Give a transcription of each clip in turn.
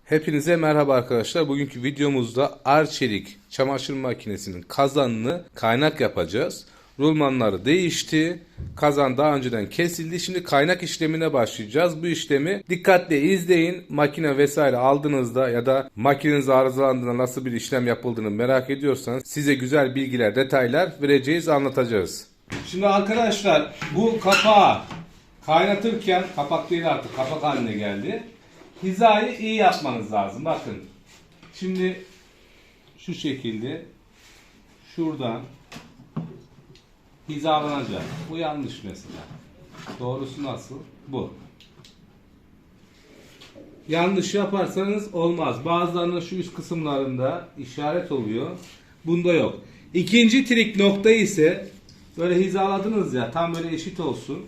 Hepinize merhaba arkadaşlar. Bugünkü videomuzda Arçelik çamaşır makinesinin kazanını kaynak yapacağız. Rulmanları değişti. Kazan daha önceden kesildi. Şimdi kaynak işlemine başlayacağız. Bu işlemi dikkatle izleyin. Makine vesaire aldığınızda ya da makineniz arızalandığında nasıl bir işlem yapıldığını merak ediyorsanız size güzel bilgiler, detaylar vereceğiz, anlatacağız. Şimdi arkadaşlar bu kapağı kaynatırken, kapak değil artık kapak haline geldi. Hizayı iyi yapmanız lazım. Bakın. Şimdi şu şekilde şuradan hizalanacak. Bu yanlış mesela. Doğrusu nasıl? Bu. Yanlış yaparsanız olmaz. Bazılarının şu üst kısımlarında işaret oluyor. Bunda yok. İkinci trik nokta ise böyle hizaladınız ya, tam böyle eşit olsun.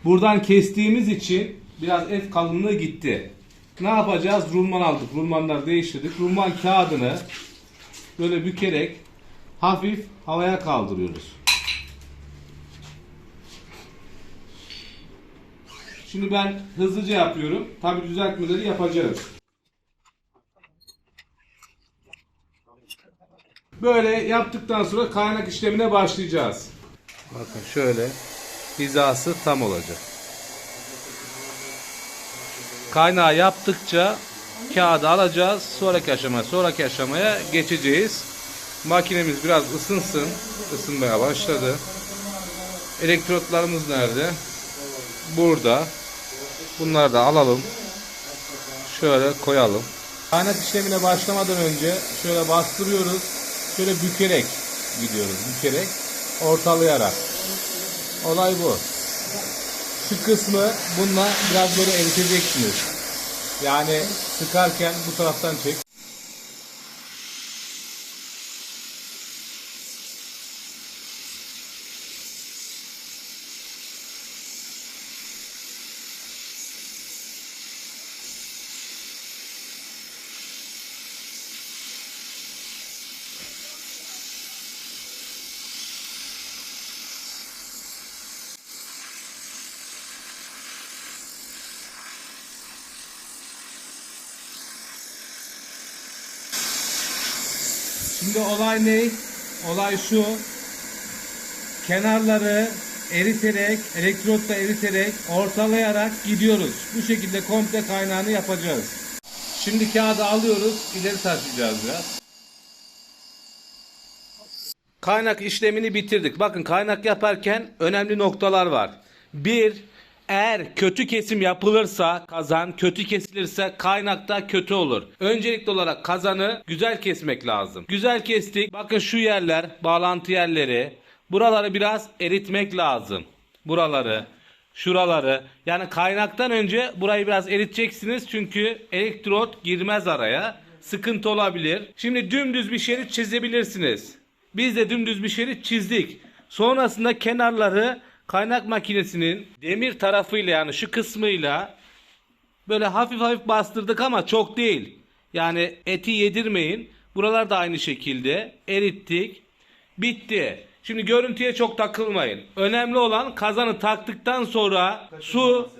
Buradan kestiğimiz için biraz et kalınlığı gitti. Ne yapacağız? Rulman aldık. Rulmanları değiştirdik. Rulman kağıdını böyle bükerek hafif havaya kaldırıyoruz. Şimdi ben hızlıca yapıyorum. Tabii düzeltmeleri yapacağız. Böyle yaptıktan sonra kaynak işlemine başlayacağız. Bakın şöyle hizası tam olacak. Kaynağı yaptıkça kağıdı alacağız. Sonraki aşamaya geçeceğiz. Makinemiz biraz ısınsın. Isınmaya başladı. Elektrotlarımız nerede? Burada. Bunları da alalım. Şöyle koyalım. Kaynak işlemine başlamadan önce şöyle bastırıyoruz. Şöyle bükerek gidiyoruz. Bükerek, ortalayarak. Olay bu. Şu kısmı bununla biraz böyle eriteceksiniz. Yani sıkarken bu taraftan çek. Şimdi olay ne? Olay şu. Kenarları eriterek, elektrotla eriterek, ortalayarak gidiyoruz. Bu şekilde komple kaynağını yapacağız. Şimdi kağıdı alıyoruz, ileri taşıyacağız biraz. Kaynak işlemini bitirdik. Bakın kaynak yaparken önemli noktalar var. 1. Eğer kötü kesim yapılırsa kazan, kötü kesilirse kaynakta kötü olur. Öncelikli olarak kazanı güzel kesmek lazım. Güzel kestik. Bakın şu yerler, bağlantı yerleri. Buraları biraz eritmek lazım. Buraları, şuraları. Yani kaynaktan önce burayı biraz eriteceksiniz. Çünkü elektrot girmez araya. Sıkıntı olabilir. Şimdi dümdüz bir şerit çizebilirsiniz. Biz de dümdüz bir şerit çizdik. Sonrasında kenarları kaynak makinesinin demir tarafıyla, yani şu kısmıyla böyle hafif hafif bastırdık ama çok değil. Yani eti yedirmeyin. Buralar da aynı şekilde erittik. Bitti. Şimdi görüntüye çok takılmayın. Önemli olan kazanı taktıktan sonra su...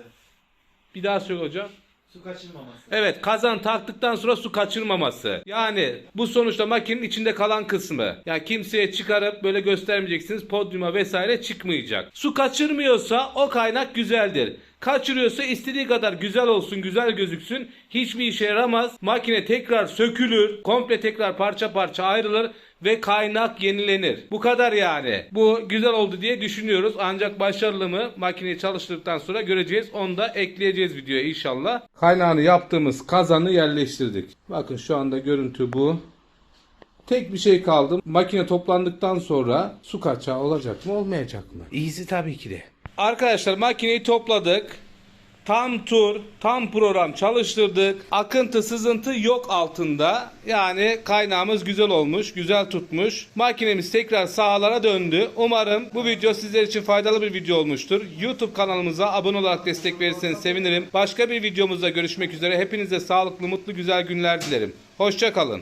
Bir daha söyle hocam. Su kaçırmaması. Evet, kazan taktıktan sonra su kaçırmaması. Yani bu sonuçta makinenin içinde kalan kısmı. Yani kimseye çıkarıp böyle göstermeyeceksiniz. Podyuma vesaire çıkmayacak. Su kaçırmıyorsa o kaynak güzeldir. Kaçırıyorsa istediği kadar güzel olsun, güzel gözüksün. Hiçbir işe yaramaz. Makine tekrar sökülür. Komple tekrar parça parça ayrılır. Ve kaynak yenilenir. Bu kadar yani. Bu güzel oldu diye düşünüyoruz. Ancak başarılı mı makineyi çalıştırdıktan sonra göreceğiz. Onu da ekleyeceğiz videoya inşallah. Kaynağını yaptığımız kazanı yerleştirdik. Bakın şu anda görüntü bu. Tek bir şey kaldı. Makine toplandıktan sonra su kaçağı olacak mı olmayacak mı? Easy tabii ki de. Arkadaşlar makineyi topladık. Tam tur, tam program çalıştırdık. Akıntı, sızıntı yok altında. Yani kaynağımız güzel olmuş, güzel tutmuş. Makinemiz tekrar sahalara döndü. Umarım bu video sizler için faydalı bir video olmuştur. YouTube kanalımıza abone olarak destek verirseniz sevinirim. Başka bir videomuzda görüşmek üzere. Hepinize sağlıklı, mutlu, güzel günler dilerim. Hoşça kalın.